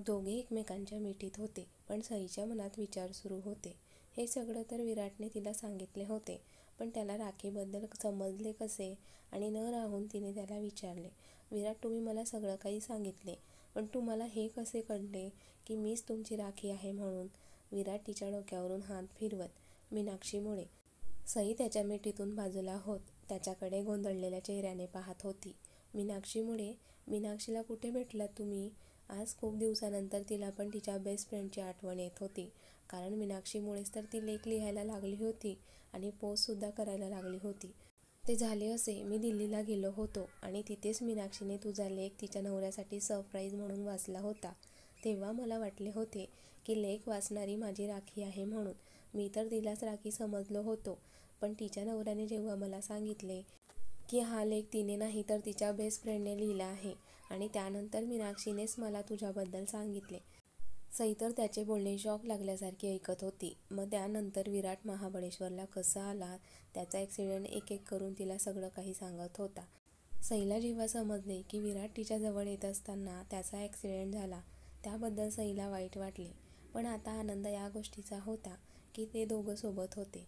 दोघे एकमेकांच्या मिठीत होते, पण सईच्या मनात विचार सुरू होते. हे सगळं तर विराटने तिला सांगितले होते, पण त्याला राखीबद्दल समजले कसे? आणि न राहून तिने त्याला विचारले, विराट, तुम्ही मला सगळं काही सांगितले, पण तुम्हाला हे कसे कळले की मीच तुमची राखी आहे म्हणून? विराट तिच्या डोक्यावरून हात फिरवत, मीनाक्षीमुळे. सई त्याच्या मिठीतून बाजूला होत त्याच्याकडे गोंधळलेल्या चेहऱ्याने पाहत होती. मीनाक्षीमुळे? मीनाक्षीला कुठे भेटलात तुम्ही? आज खूप दिवसानंतर तिला पण तिच्या बेस्ट फ्रेंडची आठवण येत होती, कारण मीनाक्षीमुळेच तर ती लेख लिहायला लागली होती आणि पोस्टसुद्धा करायला लागली होती. ते झाले असे, मी दिल्लीला गेलो होतो आणि तिथेच मीनाक्षीने तुझा लेख तिच्या नवऱ्यासाठी सरप्राईज म्हणून वाचला होता. तेव्हा मला वाटले होते की लेख वाचणारी माझी राखी आहे म्हणून. मी तर तिलाच राखी समजलो होतो, पण तिच्या नवऱ्याने जेव्हा मला सांगितले की हा लेख तिने नाही तर तिच्या बेस्ट फ्रेंडने लिहिला आहे, आणि त्यानंतर मीनाक्षीनेच मला तुझ्याबद्दल सांगितले. सई तर त्याचे बोलणे शॉक लागल्यासारखी ऐकत होती. मग त्यानंतर विराट महाबळेश्वरला कसा आला, त्याचा ॲक्सिडेंट एक एक करून तिला सगळं काही सांगत होता. सईला जेव्हा समजले की विराट तिच्या जवळ येत असताना त्याचा ॲक्सिडेंट झाला, त्याबद्दल सईला वाईट वाटले. पण आता आनंद या गोष्टीचा होता की ते दोघं सोबत होते.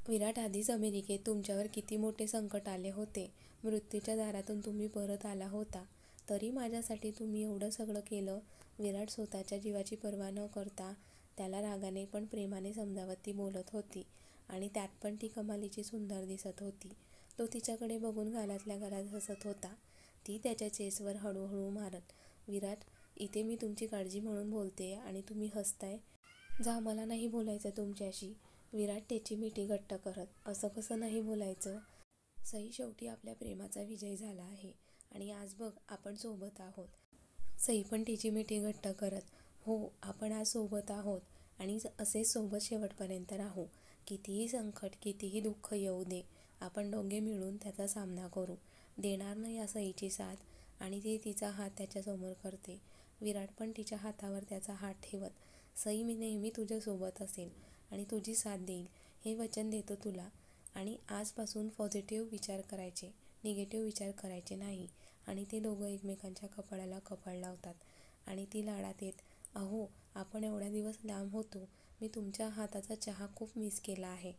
विराट, आधीच अमेरिकेत तुमच्यावर किती मोठे संकट आले होते. मृत्यूच्या दारातून तुम्ही परत आला होता, तरी माझ्यासाठी तुम्ही एवढं सगळं केलं. विराट स्वतःच्या जीवाची पर्वा न करता त्याला रागाने पण प्रेमाने समजावत ती बोलत होती, आणि त्यात पण ती कमालीची सुंदर दिसत होती. तो तिच्याकडे बघून गालातल्या गालात हसत होता. ती त्याच्या चेसवर हळूहळू मारत, विराट, इथे मी तुमची काळजी म्हणून बोलते आणि तुम्ही हसताय. जा, मला नाही बोलायचं तुमच्याशी. विराट त्याची मिठी घट्ट करत, असं कसं नाही बोलायचं? सई, शेवटी आपल्या प्रेमाचा विजय झाला आहे आणि आज बघ आपण सोबत आहोत. सई पण तिची मिठी घट्ट करत, हो, आपण आज सोबत आहोत आणि असेच सोबत शेवटपर्यंत राहू. कितीही संकट, कितीही दुःख येऊ दे, आपण दोघे मिळून त्याचा सामना करू. देणार ना या सईची साथ? आणि ती तिचा हात त्याच्यासमोर करते. विराट पण तिच्या हातावर त्याचा हात ठेवत, सई, मी नेहमी तुझ्यासोबत असेल आणि तुझी साथ देईल, हे वचन देतो तुला. आणि आजपासून पॉझिटिव्ह विचार करायचे, निगेटिव्ह विचार करायचे नाही. आणि ते दोघं एकमेकांच्या कपाळाला कपाळ लावतात आणि ती लाडात येत, अहो, आपण एवढ्या दिवस लांब होतो, मी तुमच्या हाताचा चहा खूप मिस केला आहे.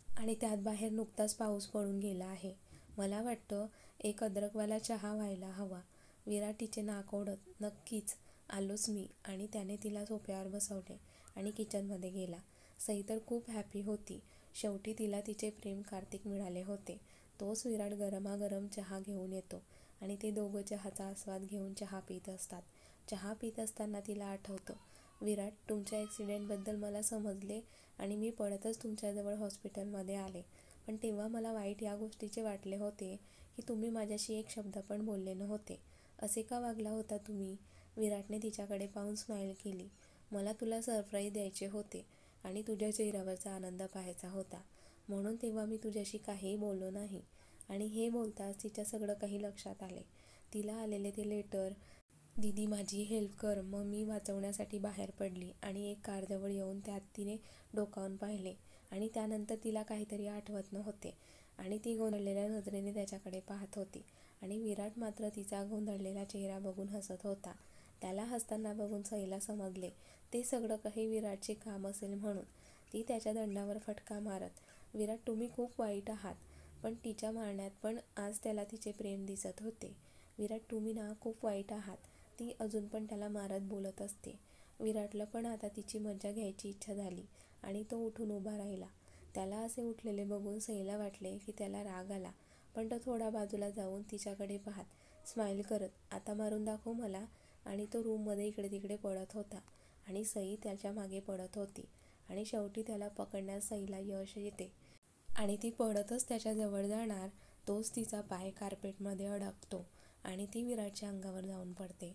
आणि त्यात बाहेर नुकताच पाऊस पडून गेला आहे. मला वाटतं एक अद्रकवाला चहा व्हायला हवा. विराट तिचे नाक ओढत, नक्कीच, आलोच मी. आणि त्याने तिला सोफ्यावर बसवले आणि किचनमध्ये गेला. सई तर खूप हॅपी होती. शेवटी तिला तिचे प्रेम कार्तिक मिळाले होते. तोच विराट गरमागरम चहा घेऊन येतो आणि ते दोघं चहाचा आस्वाद घेऊन चहा पीत असतात. चहा पीत असताना तिला आठवतं, विराट, तुमच्या ॲक्सिडेंटबद्दल मला समजले आणि मी पळतच तुमच्याजवळ हॉस्पिटलमध्ये आले. पण तेव्हा मला वाईट या गोष्टीचे वाटले होते की तुम्ही माझ्याशी एक शब्द पण बोलले नव्हते. असे का वागला होता तुम्ही? विराटने तिच्याकडे पाहून स्माईल केली. मला तुला सरप्राईज द्यायचे होते आणि तुझ्या चेहऱ्यावरचा आनंद पाहायचा होता, म्हणून तेव्हा मी तुझ्याशी काहीही बोललो नाही. आणि हे बोलताच तिच्या सगळं काही लक्षात आले. तिला आलेले ते लेटर, दीदी माझी हेल्प कर. मग मी वाचवण्यासाठी बाहेर पडली आणि एक कारजवळ येऊन त्यात तिने डोकावून पाहिले आणि त्यानंतर तिला काहीतरी आठवत नव्हते आणि ती गोंधळलेल्या नजरेने त्याच्याकडे पाहत होती. आणि विराट मात्र तिचा गोंधळलेला चेहरा बघून हसत होता. त्याला हसताना बघून सईला समजले ते सगळं काही विराटचे काम असेल म्हणून. ती त्याच्या दंडावर फटका मारत, विराट, तुम्ही खूप वाईट आहात. पण तिच्या मारण्यात पण आज त्याला तिचे प्रेम दिसत होते. विराट, तुम्ही ना खूप वाईट आहात, ती अजून पण त्याला मारत बोलत असते. विराटला पण आता तिची मजा घ्यायची इच्छा झाली आणि तो उठून उभा राहिला. त्याला असे उठलेले बघून सईला वाटले की त्याला राग आला, पण तो थोडा बाजूला जाऊन तिच्याकडे पाहत, स्माईल करत, आता मारून दाखव मला. आणि तो रूममध्ये इकडे तिकडे पळत होता आणि सई त्याच्या मागे पळत होती आणि शेवटी त्याला पकडण्यात सईला यश येते आणि ती पळतच त्याच्याजवळ जाणार, तोच तिचा पाय कार्पेटमध्ये अडकतो आणि ती विराटच्या अंगावर जाऊन पडते.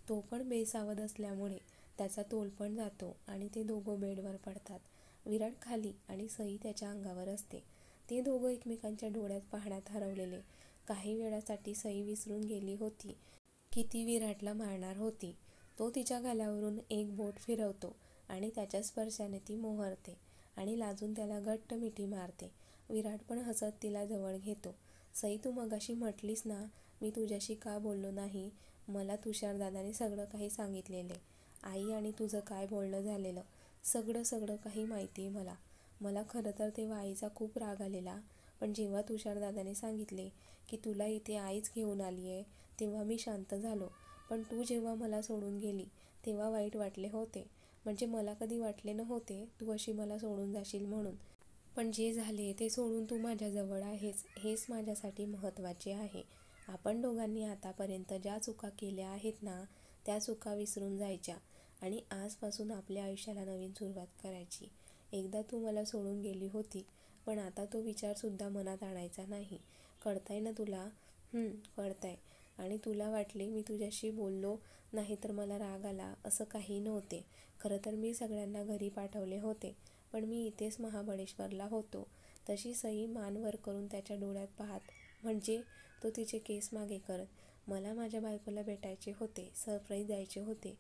तो पण बेसावध असल्यामुळे त्याचा तोल पण जातो आणि ते दोघं बेडवर पडतात. विराट खाली आणि सई त्याच्या अंगावर असते. ते दोघं एकमेकांच्या डोळ्यात पाहण्यात हरवलेले. काही वेळासाठी सई विसरून गेली होती की ती विराटला मारणार होती. तो तिच्या गालावरून एक बोट फिरवतो आणि त्याच्या स्पर्शाने ती मोहरते आणि लाजून त्याला घट्ट मिठी मारते. विराट पण हसत तिला जवळ घेतो. सई, तू मगाशी म्हटलीस ना मी तुझ्याशी का बोललो नाही? मला तुषारदादाने सगळं काही सांगितलेले आई आणि तुझं काय बोलणं झालेलं, सगळं काही माहिती आहे मला. मला खरं तर तेव्हा आईचा खूप राग आलेला, पण जेव्हा तुषारदादाने सांगितले की तुला इथे आईच घेऊन आली आहे, तेव्हा मी शांत झालो. पण तू जेव्हा मला सोडून गेली तेव्हा वाईट वाटले होते. म्हणजे मला कधी वाटले नव्हते तू अशी मला सोडून जाशील म्हणून. पण जे झाले ते सोडून तू माझ्याजवळ आहेस, हेच माझ्यासाठी महत्त्वाचे आहे. आपण दोघांनी आतापर्यंत ज्या चुका केल्या आहेत ना, त्या चुका विसरून जायच्या आणि आजपासून आपल्या आयुष्याला नवीन सुरुवात करायची. एकदा तू मला सोडून गेली होती, पण आता तो विचारसुद्धा मनात आणायचा नाही. कळतंय ना तुला? कळतंय. आणि तुला वाटले मी तुझ्याशी बोललो नाही तर मला राग आला, असं काही नव्हते. खरं तर मी सगळ्यांना घरी पाठवले होते, पण मी इथेच महाबळेश्वरला होतो. तशी सई मान वर करून त्याच्या डोळ्यात पाहत, म्हणजे तो तिचे केस मागे करत, मला माझ्या बायकोला भेटायचे होते, सरप्राईज द्यायचे होते.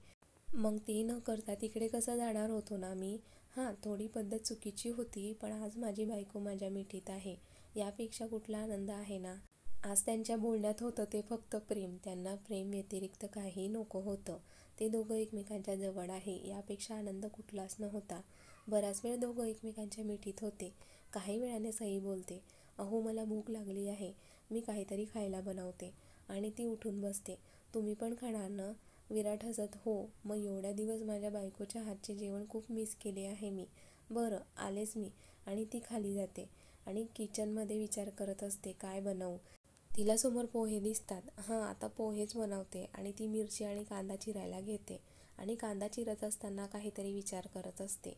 मग ते न करता तिकडे कसं जाणार होतो ना मी. थोडी पद्धत चुकीची होती, पण आज माझी बायको माझ्या मिठीत आहे, यापेक्षा कुठला आनंद आहे ना. आज त्यांच्या बोलण्यात होतं ते फक्त प्रेम. त्यांना प्रेम व्यतिरिक्त काही नको होतं. ते दोघं एकमेकांच्या जवळ आहे, यापेक्षा आनंद कुठलाच नव्हता. बराच वेळ दोघं एकमेकांच्या मिठीत होते. काही वेळाने सई बोलते, अहो मला भूक लागली आहे, मी काहीतरी खायला बनवते. आणि ती उठून बसते. तुम्ही पण खाणार ना? विराट हसत, हो, मग एवढ्या दिवस माझ्या बायकोच्या हातचे जेवण खूप मिस केले आहे मी. बरं, आलेच मी. आणि ती खाली जाते आणि किचनमध्ये विचार करत असते काय बनवू. तिला समोर पोहे दिसतात. आता पोहेच बनवते. आणि ती मिरची आणि कांदा चिरायला घेते आणि कांदा चिरत असताना काहीतरी विचार करत असते.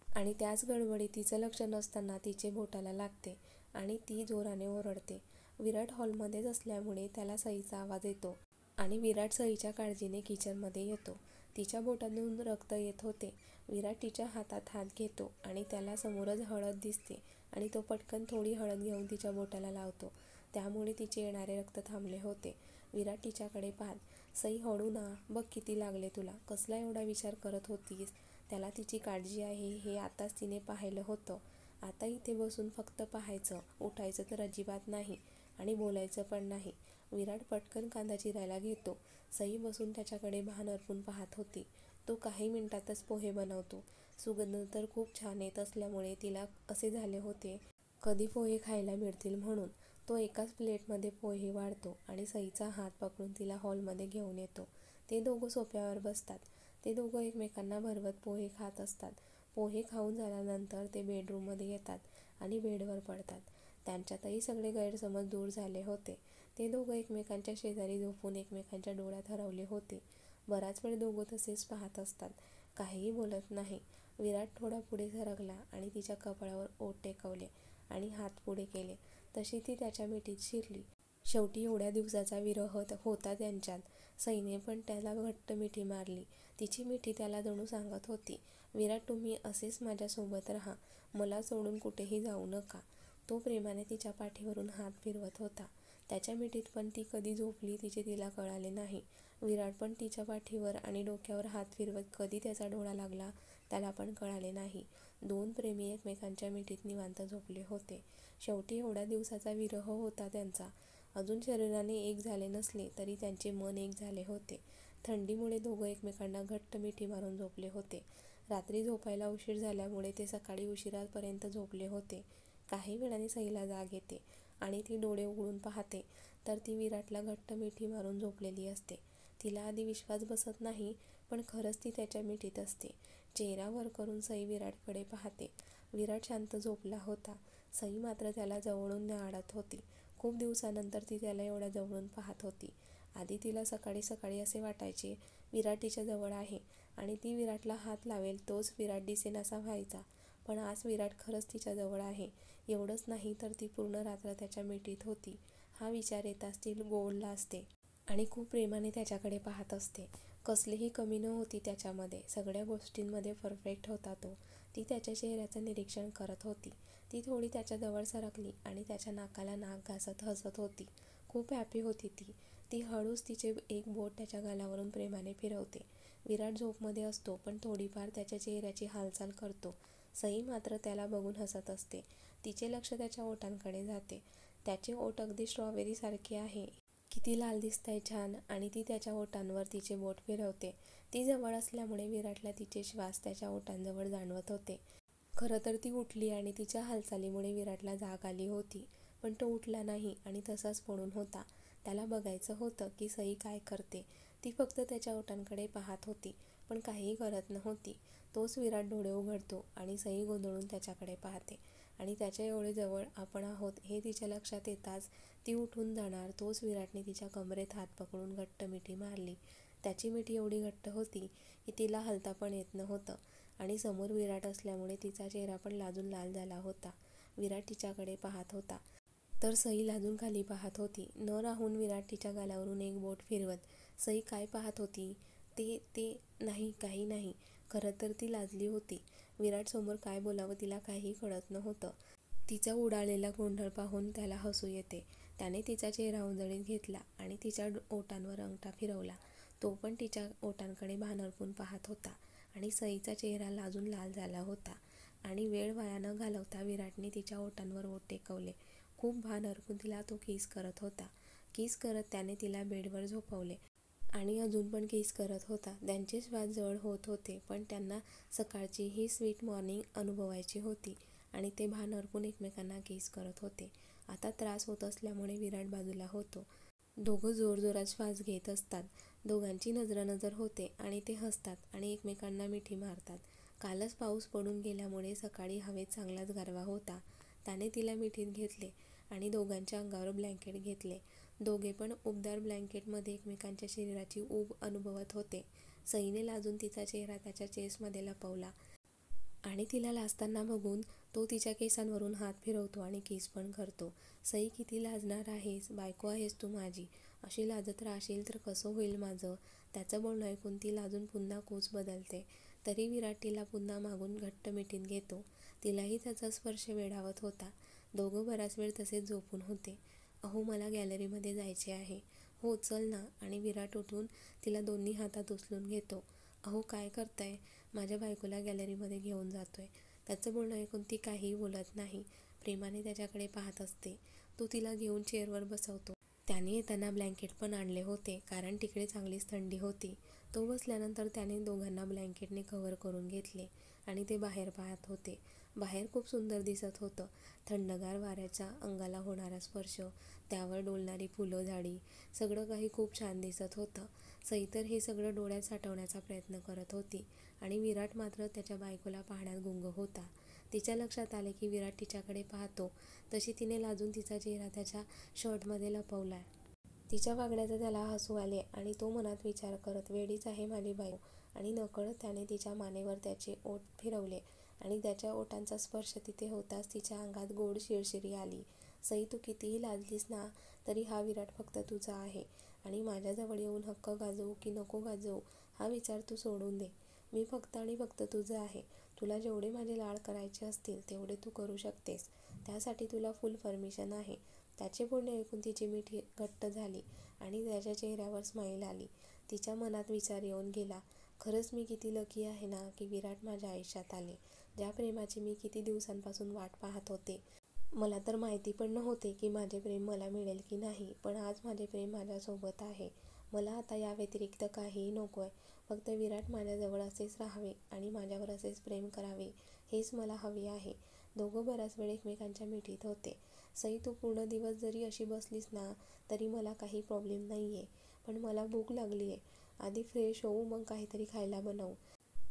आणि त्याच गडबडीत तिचं लक्ष नसताना तिचे बोटाला लागते आणि ती जोराने ओरडते. विराट हॉलमध्येच असल्यामुळे त्याला सईचा आवाज येतो आणि विराट सईच्या काळजीने किचनमध्ये येतो. तिच्या बोटातून रक्त येत होते. विराट तिच्या हातात हात घेतो आणि त्याला समोरच हळद दिसते आणि तो पटकन थोडी हळद घेऊन तिच्या बोटाला लावतो. त्यामुळे तिचे येणारे रक्त थांबले होते. विराट तिच्याकडे पाहत, सई हळू ना, बघ किती लागले तुला, कसला एवढा विचार करत होतीस. त्याला तिची काळजी आहे हे आताच तिने पाहिलं होतं. आता इथे बसून फक्त पाहायचं, उठायचं तर अजिबात नाही आणि बोलायचं पण नाही. विराट पटकन कांदा चिरायला घेतो. सई बसून त्याच्याकडे भान हरपून पाहत होती. तो काही मिनिटातच पोहे बनवतो. सुगंध तर खूप छान येत असल्यामुळे तिला असे झाले होते कधी पोहे खायला मिळतील म्हणून. तो एकाच प्लेटमध्ये पोहे वाढतो आणि सईचा हात पकडून तिला हॉलमध्ये घेऊन येतो. ते दोघं सोफ्यावर बसतात. ते दोघं एकमेकांना भरवत पोहे खात असतात. पोहे खाऊन झाल्यानंतर ते बेडरूममध्ये येतात आणि बेडवर पडतात. त्यांच्यातही सगळे गैरसमज दूर झाले होते. ते दोघं एकमेकांच्या शेजारी झोपून एकमेकांच्या डोळ्यात हरवले होते. बराच वेळ दोघं तसेच पाहत असतात, काहीही बोलत नाही. विराट थोडा पुढे सरकला आणि तिच्या कपाळावर ओठ टेकवले आणि हात पुढे केले. तशी ती त्याच्या मिठीत शिरली. शेवटी एवढ्या दिवसाचा विरह होता त्यांच्यात. सईने पण त्याला घट्ट मिठी मारली. तिची मिठी त्याला जणू सांगत होती, विराट तुम्ही असेच माझ्यासोबत राहा, मला सोडून कुठेही जाऊ नका. तो प्रेमाने तिच्या पाठीवरून हात फिरवत होता. त्याच्या मिठीत पण ती कधी झोपली तिचे तिला कळाले नाही. विराट पण तिच्या पाठीवर आणि डोक्यावर हात फिरवत कधी त्याचा डोळा लागला त्याला पण कळाले नाही. दोन प्रेमी एकमेकांच्या मिठीत निवांत झोपले होते. शेवटी एवढ्या दिवसाचा विरह होता त्यांचा. अजून शरीराने एक झाले नसले तरी त्यांचे मन एक झाले होते. थंडीमुळे दोघं एकमेकांना घट्ट मिठी मारून झोपले होते. रात्री झोपायला उशीर झाल्यामुळे ते सकाळी उशिरापर्यंत झोपले होते. काही वेळाने सईला जाग येते आणि ती डोळे उघडून पाहते तर ती विराटला घट्ट मिठी मारून झोपलेली असते. तिला आधी विश्वास बसत नाही, पण खरंच ती त्याच्या मिठीत असते. चेहरा वर करून सई विराटकडे पाहते. विराट शांत झोपला होता. सई मात्र त्याला जवळून न्याहाळत होती. खूप दिवसानंतर ती त्याला एवढ्या जवळून पाहत होती. आधी तिला सकाळी सकाळी असे वाटायचे विराट तिच्या जवळ आहे आणि ती विराटला हात लावेल तोच विराट दिसेनासा व्हायचा. पण आज विराट खरंच तिच्या जवळ आहे. एवढंच नाही तर ती पूर्ण रात्र त्याच्या मिठीत होती. हा विचार येताच ती गोळला असते आणि खूप प्रेमाने त्याच्याकडे पाहत असते. कसलीही कमी नव्हती त्याच्यामध्ये. सगळ्या गोष्टींमध्ये परफेक्ट होता तो. ती त्याच्या चेहऱ्याचं निरीक्षण करत होती. ती थोडी त्याच्याजवळ सरकली आणि त्याच्या नाकाला नाक घासत हसत होती. खूप हॅपी होती ती. ती हळूच तिचे एक बोट त्याच्या गालावरून प्रेमाने फिरवते. विराट झोपमध्ये असतो, पण थोडीफार त्याच्या चेहऱ्याची हालचाल करतो. सई मात्र त्याला बघून हसत असते. तिचे लक्ष त्याच्या ओठांकडे जाते. त्याचे ओठ अगदी स्ट्रॉबेरी सारखे आहे. किती लाल दिसताय छान. आणि ती त्याच्या ओठांवर तिचे बोट फिरवते. ती जवळ असल्यामुळे विराटला तिचे श्वास त्याच्या ओठांजवळ जाणवत होते. खरं तर ती उठली आणि तिच्या हालचालीमुळे विराटला जाग आली होती. पण तो उठला नाही आणि तसाच पडून होता. त्याला बघायचं होतं की सई काय करते. ती फक्त त्याच्या ओठांकडे पाहत होती, पण काहीही करत नव्हती. तोच विराट डोळे उघडतो आणि सई गोंधळून त्याच्याकडे पाहते आणि त्याच्या एवढे जवळ आपण आहोत हे तिच्या लक्षात येताच ती उठून जाणार. तोच विराटने तिच्या कमरेत हात पकडून घट्ट मिठी मारली. त्याची मिठी एवढी घट्ट होती की तिला हलता पण येत नव्हतं आणि समोर विराट असल्यामुळे तिचा चेहरा पण लाजून लाल झाला होता. विराट तिच्याकडे पाहत होता तर सई लाजून खाली पाहत होती. न राहून विराट तिच्या गालावरून एक बोट फिरवत सई काय पाहत होती ते नाही, काही नाही. खरं तर ती लाजली होती. विराट समोर काय बोलावं तिला काहीही कळत नव्हतं. तिचा उडालेला गोंधळ पाहून त्याला हसू येते. त्याने तिचा चेहरा उंजळीत घेतला आणि तिच्या ओठांवर अंगठा फिरवला. तो पण तिच्या ओठांकडे भान हरपून पाहत होता आणि सईचा चेहरा लाजून लाल झाला होता. आणि वेळ वाया न घालवता विराटने तिच्या ओठांवर ओठ टेकवले. खूप भान हरपून तिला तो किस करत होता. किस करत त्याने तिला बेडवर झोपवले आणि अजून पण किस करत होता. त्यांचे श्वास जवळ होत होते, पण त्यांना सकाळची ही स्वीट मॉर्निंग अनुभवायची होती आणि ते भान हरपून एकमेकांना किस करत होते. आता त्रास होत असल्यामुळे विराट बाजूला होतो. दोघं जोरजोरात श्वास घेत असतात. दोघांची नजरानजर होते आणि ते हसतात आणि एकमेकांना मिठी मारतात. कालच पाऊस पडून गेल्यामुळे सकाळी हवेत चांगलाच गारवा होता. त्याने तिला मिठीत घेतले आणि दोघांच्या अंगावर ब्लँकेट घेतले. दोघे पण उबदार ब्लँकेटमध्ये एकमेकांच्या शरीराची ऊब अनुभवत होते. सईने लाजून तिचा चेहरा त्याच्या चेस्टमध्ये लपवला आणि तिला लाजताना बघून तो तिच्या केसांवरून हात फिरवतो आणि किस पण करतो. सई, किती लाजणार आहेस, बायको आहेस तू माझी. अशी लाजत राहशील तर कसं होईल माझं. त्याचं बोलणं ऐकून ती लाजून पुन्हा कूच बदलते. तरी विराट तिला पुन्हा मागून घट्ट मिठीत घेतो. तिलाही त्याचा स्पर्श वेडावत होता. दोघं बराच वेळ तसेच झोपून होते. अहो, मला गॅलरीमध्ये जायचे आहे. हो चल ना. आणि विराट उठून तिला दोन्ही हातात उचलून घेतो. अहो काय करताय, माझ्या बायकोला गॅलरीमध्ये घेऊन जातोय. त्याचं बोलणं ऐकून ती काहीही बोलत नाही. प्रेमाने त्याच्याकडे पाहत असते. तो तिला घेऊन चेअरवर बसवतो. त्याने येताना ब्लँकेट पण आणले होते, कारण तिकडे चांगलीच थंडी होती. तो बसल्यानंतर त्याने दोघांना ब्लँकेटने कव्हर करून घेतले आणि ते बाहेर पाहत होते. बाहेर खूप सुंदर दिसत होतं. थंडगार वाऱ्याचा अंगाला होणारा स्पर्श, त्यावर डोलणारी फुलं, झाडी, सगळं काही खूप छान दिसत होतं. सई तर हे सगळं डोळ्यात साठवण्याचा प्रयत्न करत होती आणि विराट मात्र त्याच्या बायकोला पाहण्यात गुंग होता. तिच्या लक्षात आले की विराट तिच्याकडे पाहतो, तशी तिने लाजून तिचा चेहरा त्याच्या शर्टमध्ये लपवलाय. तिच्या वागण्याचं त्याला हसू आले आणि तो मनात विचार करत, वेडीच आहे माझी बायको. आणि नकळत त्याने तिच्या मानेवर त्याचे ओठ फिरवले आणि त्याच्या ओठांचा स्पर्श तिथे होताच तिच्या अंगात गोड शिरशिरी आली. सई, तू कितीही लाजलीस ना तरी हा विराट फक्त तुझा आहे आणि माझ्याजवळ येऊन हक्क गाजवू की नको गाजवू हा विचार तू सोडून दे. मी फक्त आणि फक्त तुझं आहे. तुला जेवढे माझे लाड करायचे असतील तेवढे तू करू शकतेस. त्यासाठी तुला फुल परमिशन आहे. त्याचे बोलणे ऐकून तिची मिठी घट्ट झाली आणि त्याच्या चेहऱ्यावर स्माईल आली. तिच्या मनात विचार येऊन गेला, खरंच मी किती लकी आहे ना की विराट माझ्या आयुष्यात आले. ज्या प्रेमाची मी किती दिवसांपासून वाट पाहत होते. मला तर माहिती पण नव्हते की माझे प्रेम मला मिळेल की नाही, पण आज माझे प्रेम माझ्यासोबत आहे. मला आता या व्यतिरिक्त काहीही नकोय. फक्त विराट माझ्याजवळ असेच राहावे आणि माझ्यावर असेच प्रेम करावे, हेच मला हवे आहे. दोघं बराच वेळ एकमेकांच्या मिठीत होते. सई, तू पूर्ण दिवस जरी अशी बसलीस ना तरी मला काही प्रॉब्लेम नाहीये, पण मला भूक लागलीये. आधी फ्रेश होऊ, मग काहीतरी खायला बनवू.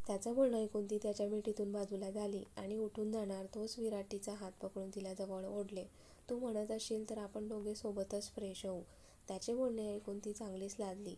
त्याचं बोलणं ऐकून ती त्याच्या मिठीतून बाजूला झाली आणि उठून जाणार. तोच विराट तिचा हात पकडून तिला जवळ ओढले. तू म्हणत असशील तर आपण दोघे सोबतच फ्रेश होऊ. त्याचे बोलणे ऐकून ती चांगलीच लाजली.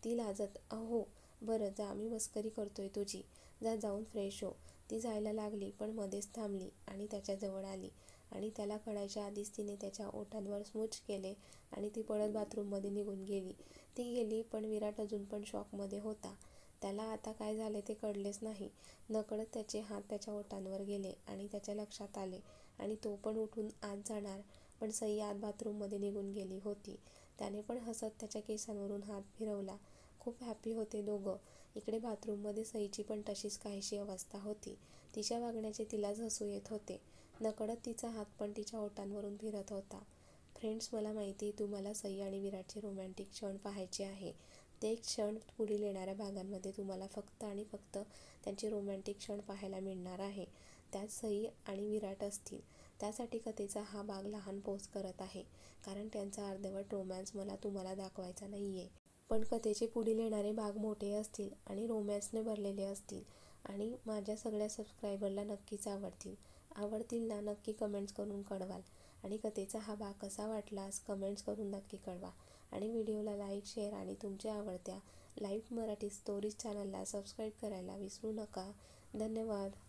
ती लाजत, हो बरं जा, मी मस्करी करतोय तुझी. जा, जाऊन फ्रेश हो. ती जायला लागली पण मध्येच थांबली आणि त्याच्याजवळ आली आणि त्याला कळायच्या आधीच तिने त्याच्या ओठांवर स्मूच केले आणि ती पळत बाथरूममध्ये निघून गेली. ती गेली पण विराट अजून पण शॉकमध्ये होता. त्याला आता काय झाले ते कळलेच नाही. नकळत त्याचे हात त्याच्या ओठांवर गेले आणि त्याच्या लक्षात आले आणि तो पण उठून आत जाणार, पण सई आत बाथरूममध्ये निघून गेली होती. त्याने पण हसत त्याच्या केसांवरून हात फिरवला. खूप हॅपी होते दोघं. इकडे बाथरूममध्ये सईची पण तशीच काहीशी अवस्था होती. तिच्या वागण्याचे तिलाच हसू येत होते. नकळत तिचा हात पण तिच्या ओठांवरून फिरत होता. फ्रेंड्स, मला माहिती तुम्हाला सई आणि विराटचे रोमॅन्टिक क्षण पाहायचे आहे, ते क्षण पुढील येणाऱ्या भागांमध्ये तुम्हाला फक्त आणि फक्त त्यांचे रोमॅन्टिक क्षण पाहायला मिळणार आहे. त्यात सई आणि विराट असतील. त्यासाठी कथेचा हा भाग लहान पोस्ट करत आहे, कारण त्यांचा अर्धवट रोमॅन्स मला तुम्हाला दाखवायचा नाही आहे. पण कथेचे पुढील येणारे भाग मोठे असतील आणि रोमॅन्सने भरलेले असतील आणि माझ्या सगळ्या सबस्क्रायबरला नक्कीच आवडतील ना? नक्की कमेंट्स करून कळवाल. आणि कथेचा हा भाग कसा वाटलास कमेंट्स करून नक्की कळवा. आणि व्हिडिओला लाईक, शेअर आणि तुमच्या आवडत्या लाईव्ह मराठी स्टोरीज चॅनलला सबस्क्राईब करायला विसरू नका. धन्यवाद.